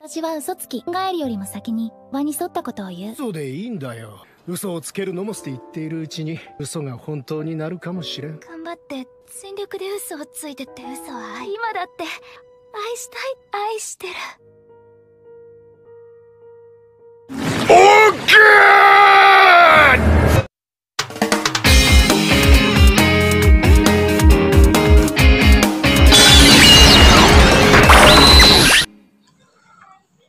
私は嘘つき。考えるよりも先に輪に沿ったことを言う。嘘でいいんだよ。嘘をつけるのもって言っているうちに嘘が本当になるかもしれん。頑張って全力で嘘をついてって嘘は今だって愛したい、愛してる。オーケー。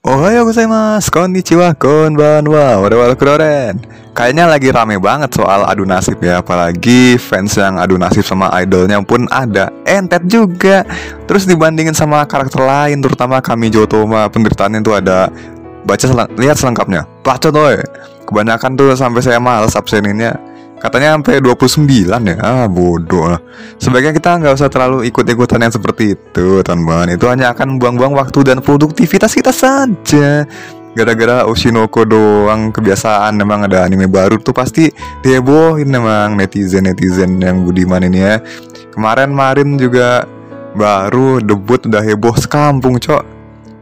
Ohayo gozaimasu, konnichiwa, konbanwa, wada kuroren. Kayaknya lagi rame banget soal adu nasib ya. Apalagi fans yang adu nasib sama idolnya pun ada. Entet juga. Terus dibandingin sama karakter lain, terutama Kamijo Toma, penderitaannya tuh ada. Lihat selengkapnya. Baca tuh. Kebanyakan tuh sampai saya males abseninnya. Katanya sampai 29 ya. Bodoh. Sebaiknya kita nggak usah terlalu ikut-ikutan yang seperti itu, teman-teman. Itu hanya akan buang-buang waktu dan produktivitas kita saja. Gara-gara Oshinoko doang kebiasaan memang ada anime baru tuh pasti dihebohin memang netizen-netizen yang budiman ini ya. Kemarin juga baru debut udah heboh sekampung, cok.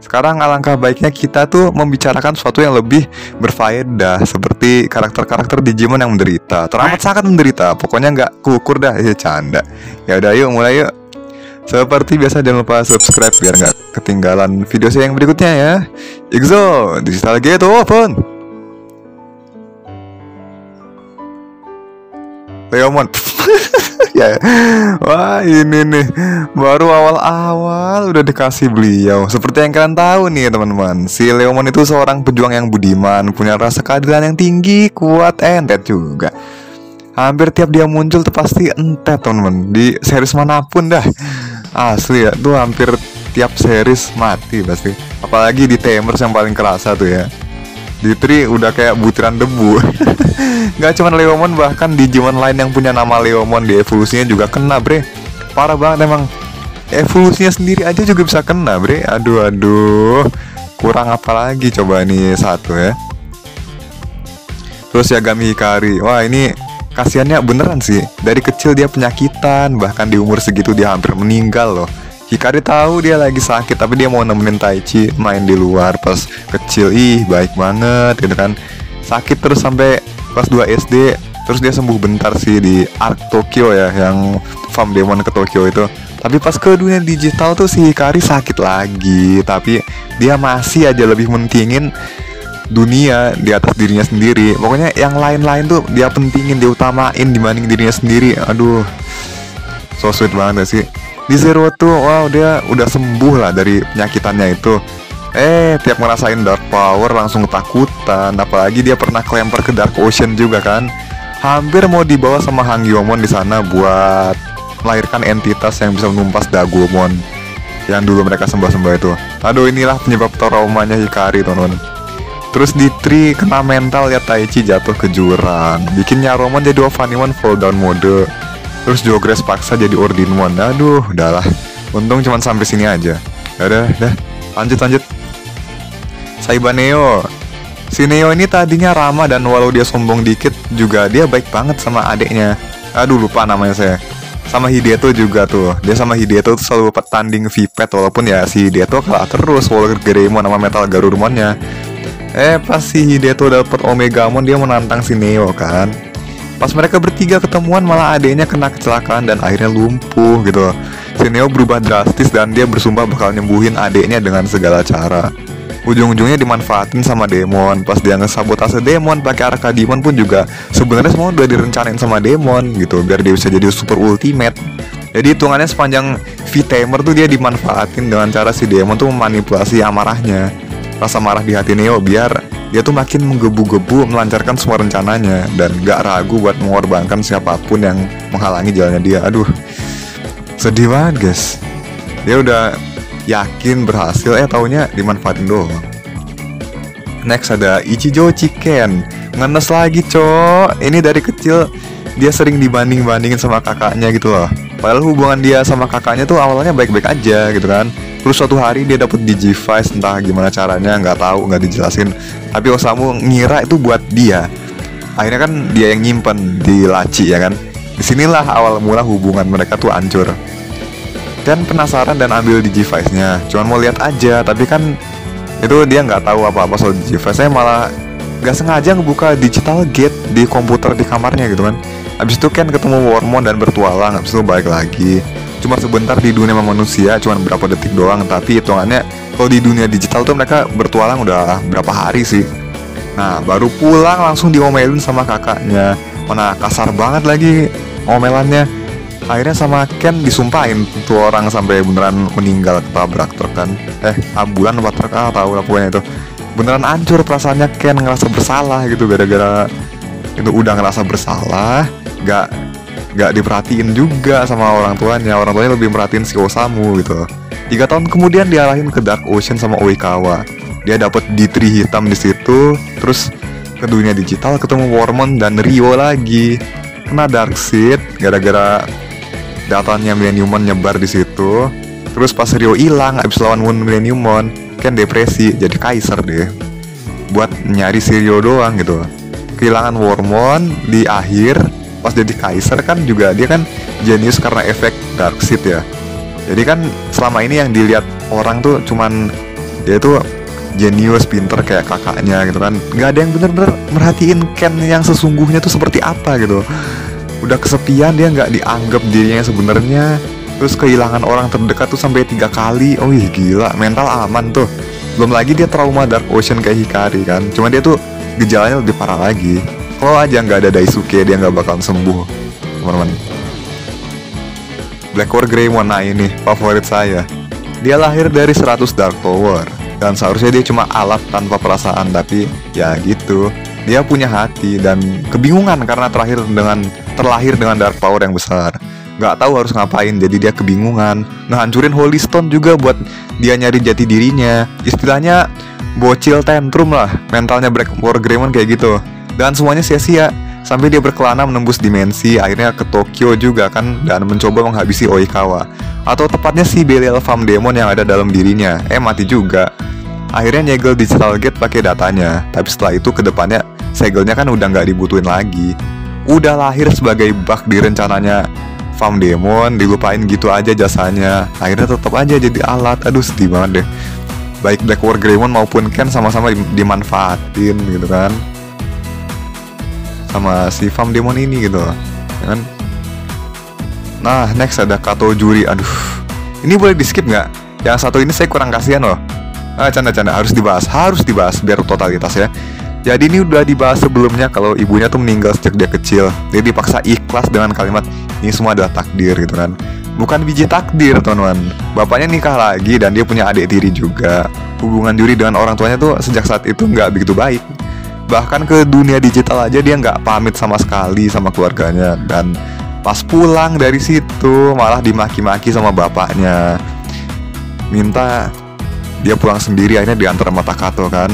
Sekarang alangkah baiknya kita tuh membicarakan sesuatu yang lebih berfaedah, seperti karakter-karakter Digimon yang menderita, teramat sangat menderita. Pokoknya nggak kukur dah, ya canda. Ya udah yuk mulai yuk. Seperti biasa jangan lupa subscribe biar nggak ketinggalan video saya yang berikutnya ya. Ikzo, digital gitu open. Leomon. Ya, wah ini nih baru awal-awal udah dikasih beliau. Seperti yang kalian tahu nih teman-teman, si Leomon itu seorang pejuang yang budiman, punya rasa keadilan yang tinggi, kuat, entet juga. Hampir tiap dia muncul tuh pasti entet teman-teman. Di series manapun dah, asli ya, tuh hampir tiap series mati pasti. Apalagi di Tamers yang paling kerasa tuh ya. Di Tri udah kayak butiran debu. Gak cuma Leomon, bahkan Digimon lain yang punya nama Leomon di evolusinya juga kena bre. Parah banget emang. Evolusinya sendiri aja juga bisa kena bre. Aduh. Kurang apa lagi coba nih satu ya. Terus Yagami Hikari. Wah ini kasihannya beneran sih. Dari kecil dia penyakitan, bahkan di umur segitu dia hampir meninggal loh. Hikari tahu dia lagi sakit, tapi dia mau nemenin Taichi main di luar pas kecil. Ih, baik banget gitu kan. Sakit terus sampai kelas 2 SD. Terus dia sembuh bentar sih di Arc Tokyo ya, yang farm demon ke Tokyo itu. Tapi pas ke dunia digital tuh si Hikari sakit lagi. Tapi dia masih aja lebih mentingin dunia di atas dirinya sendiri. Pokoknya yang lain-lain tuh dia pentingin, dia utamain dibanding dirinya sendiri. Aduh, so sweet banget sih. Di Zero tuh, wow dia udah sembuh lah dari penyakitannya itu. Tiap ngerasain dark power langsung ketakutan. Apalagi dia pernah kelempar ke Dark Ocean juga kan. Hampir mau dibawa sama Hangyomon di sana buat melahirkan entitas yang bisa menumpas Dagomon yang dulu mereka sembah-sembah itu. Aduh, inilah penyebab traumanya Hikari teman-teman. Terus di Tri kena mental lihat Taichi jatuh ke jurang, bikin Nyaromon jadi Ofanimon fall down mode. Terus Jogress paksa jadi Ordinmon. Aduh, udahlah. Untung cuma sampai sini aja. Udah. Lanjut. Saiba Neo. Si Neo ini tadinya ramah dan walau dia sombong dikit juga dia baik banget sama adeknya. Aduh, lupa namanya saya. Sama Hideto juga tuh. Dia sama Hideto tuh selalu tanding Vipet, walaupun ya si Hideto kalah terus Waller Greymon sama Metal Garurumon-nya. Pas si Hideto dapet Omegamon dia menantang si Neo kan. Pas mereka bertiga ketemuan malah adeknya kena kecelakaan dan akhirnya lumpuh gitu. Si Neo berubah drastis dan dia bersumpah bakal nyembuhin adeknya dengan segala cara. Ujung-ujungnya dimanfaatin sama Demon. Pas dia ngesabotase Demon pakai Arcadimon pun juga sebenarnya semua udah direncanain sama Demon gitu, biar dia bisa jadi super ultimate. Jadi hitungannya sepanjang V-Tamer tuh dia dimanfaatin dengan cara si Demon tuh memanipulasi amarahnya, rasa marah di hati Neo, biar dia tuh makin menggebu-gebu melancarkan semua rencananya dan gak ragu buat mengorbankan siapapun yang menghalangi jalannya dia. Aduh, sedih banget guys. Dia udah yakin berhasil, taunya dimanfaatin doang. Next ada Ichijo Chiken. Ngenes lagi cok. Ini dari kecil dia sering dibanding-bandingin sama kakaknya gitu loh. Padahal hubungan dia sama kakaknya tuh awalnya baik-baik aja gitu kan. Terus suatu hari dia dapet Digivice, entah gimana caranya, nggak tahu, nggak dijelasin. Tapi Osamu ngira itu buat dia. Akhirnya kan dia yang nyimpen di laci ya kan. Disinilah awal mula hubungan mereka tuh hancur. Dan penasaran dan ambil Digivice-nya. Cuman mau lihat aja, tapi kan Itu dia nggak tahu apa-apa soal Digivice. Saya malah nggak sengaja ngebuka digital gate di komputer di kamarnya gitu kan. Abis itu Ken ketemu Wormmon dan bertualang. Abis itu balik lagi. Cuma sebentar di dunia manusia, cuma berapa detik doang. Tapi hitungannya kalau di dunia digital tuh mereka bertualang udah berapa hari sih. Nah baru pulang langsung diomelin sama kakaknya. Mana kasar banget lagi omelannya. Akhirnya sama Ken disumpahin tuh orang sampai beneran meninggal ketabrak truk kan. Ambulan apa truk, tahu lah pokoknya itu. Beneran hancur perasaannya Ken, ngerasa bersalah gitu gara-gara itu udah ngerasa bersalah, gak diperhatiin juga sama orang tuanya. Orang tuanya lebih merhatiin si Osamu gitu. 3 tahun kemudian diarahin ke Dark Ocean sama Oikawa. Dia dapat D3 hitam di situ, terus ke dunia digital ketemu Wormmon dan Rio lagi. Kena Darkseid gara-gara datanya Millenniumon nyebar di situ. Terus pas Rio hilang abis lawan Millenniumon, Ken depresi jadi Kaiser deh. Buat nyari si Rio doang gitu. Kehilangan Wormmon di akhir pas jadi Kaiser kan juga dia kan jenius karena efek Darkseid ya. Jadi kan selama ini yang dilihat orang tuh cuman dia tuh jenius, pinter kayak kakaknya gitu kan. Gak ada yang bener-bener merhatiin Ken yang sesungguhnya tuh seperti apa gitu. Udah kesepian, dia nggak dianggap dirinya sebenarnya. Terus kehilangan orang terdekat tuh sampai 3 kali. Oh iya gila, mental aman tuh. Belum lagi dia trauma Dark Ocean kayak Hikari kan. Cuma dia tuh gejalanya lebih parah lagi. Kalau aja nggak ada Daisuke dia nggak bakalan sembuh, teman-teman. Black War Greymon, nah ini favorit saya. Dia lahir dari 100 Dark Tower dan seharusnya dia cuma alat tanpa perasaan, tapi ya gitu. Dia punya hati dan kebingungan karena terlahir dengan Dark Power yang besar. Gak tahu harus ngapain, jadi dia kebingungan. Ngehancurin Holy Stone juga buat dia nyari jati dirinya. Istilahnya bocil tantrum lah. Mentalnya Black War Greymon kayak gitu. Dan semuanya sia-sia. Sampai dia berkelana menembus dimensi. Akhirnya ke Tokyo juga kan, dan mencoba menghabisi Oikawa. Atau tepatnya si Belial Farm Demon yang ada dalam dirinya. Mati juga. Akhirnya nyegel digital gate pakai datanya. Tapi setelah itu kedepannya segelnya kan udah nggak dibutuhin lagi. Udah lahir sebagai bug di rencananya Farm Demon, dilupain gitu aja jasanya. Akhirnya tetap aja jadi alat. Aduh sedih banget deh. Baik Black War Greymon maupun Ken sama-sama dimanfaatin gitu kan sama si Farm Demon ini gitu kan. Nah next ada Kato Juri. Aduh ini boleh di skip nggak? Yang satu ini saya kurang kasihan loh. Canda-canda, harus dibahas biar totalitas ya. Jadi ini udah dibahas sebelumnya kalau ibunya tuh meninggal sejak dia kecil. Dia dipaksa ikhlas dengan kalimat ini semua adalah takdir gitu kan. Bukan biji takdir teman-teman. Bapaknya nikah lagi dan dia punya adik tiri juga. Hubungan Juri dengan orang tuanya tuh sejak saat itu nggak begitu baik. Bahkan ke dunia digital aja dia nggak pamit sama sekali sama keluarganya. Dan pas pulang dari situ malah dimaki-maki sama bapaknya. Minta dia pulang sendiri, akhirnya diantar sama Takato kan.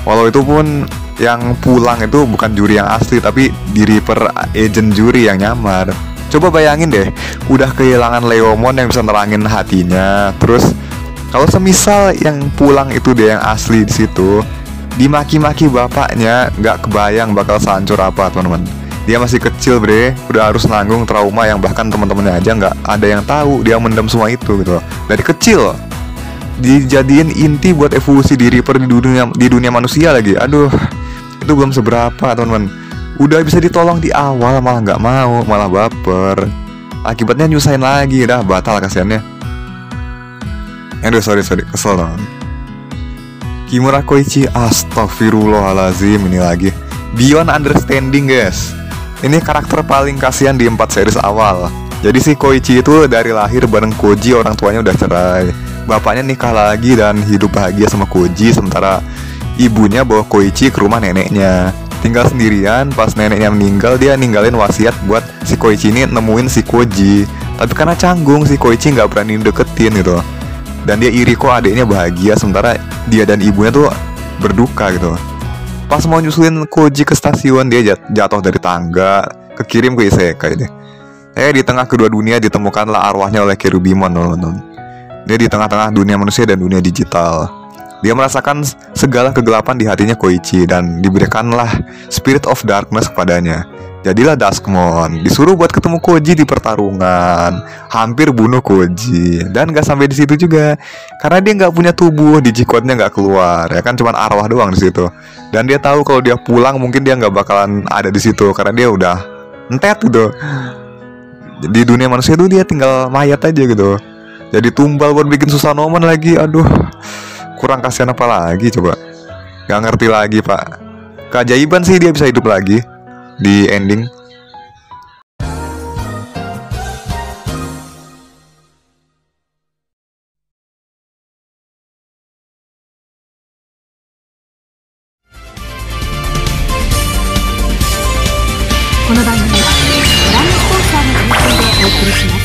Walau itu pun yang pulang itu bukan Juri yang asli, tapi di Reaper agent Juri yang nyamar. Coba bayangin deh, udah kehilangan Leomon yang bisa nerangin hatinya. Terus kalau semisal yang pulang itu dia yang asli di situ, dimaki-maki bapaknya, nggak kebayang bakal sehancur apa teman-teman. Dia masih kecil bre, udah harus nanggung trauma yang bahkan teman-temannya aja nggak ada yang tahu dia mendam semua itu gitu. Dari kecil dijadiin inti buat evolusi di Reaper di dunia manusia lagi. Aduh, itu belum seberapa teman-teman. Udah bisa ditolong di awal malah nggak mau, malah baper. Akibatnya nyusahin lagi, dah batal kasihannya. Aduh sorry kesel dong. Kimura Koichi, astagfirullahalazim, ini lagi Beyond Understanding guys. Ini karakter paling kasihan di 4 series awal. Jadi si Koichi itu dari lahir bareng Koji, orang tuanya udah cerai. Bapaknya nikah lagi dan hidup bahagia sama Koji, sementara ibunya bawa Koichi ke rumah neneknya. Tinggal sendirian, pas neneknya meninggal dia ninggalin wasiat buat si Koichi ini nemuin si Koji. Tapi karena canggung si Koichi nggak berani deketin gitu. Dan dia iri kok adiknya bahagia, sementara dia dan ibunya tuh berduka gitu. Pas mau nyusulin Koji ke stasiun, dia jatuh dari tangga, kekirim ke isekai deh. Di tengah kedua dunia ditemukanlah arwahnya oleh Cherubimon teman-teman. Dia di tengah-tengah dunia manusia dan dunia digital. Dia merasakan segala kegelapan di hatinya Koichi dan diberikanlah Spirit of Darkness kepadanya. Jadilah Duskmon, disuruh buat ketemu Koji di pertarungan, hampir bunuh Koji, dan gak sampai di situ juga, karena dia nggak punya tubuh, Digicode-nya nggak keluar, ya kan, cuman arwah doang di situ. Dan dia tahu kalau dia pulang mungkin dia nggak bakalan ada di situ, karena dia udah entet gitu. Di dunia manusia tuh dia tinggal mayat aja gitu. Jadi tumbal buat bikin Susanoo-mon lagi, aduh, kurang kasihan apa lagi coba? Gak ngerti lagi pak. Keajaiban sih dia bisa hidup lagi di ending. Kono 番組はご覧のスポンサーの提供でお送りします。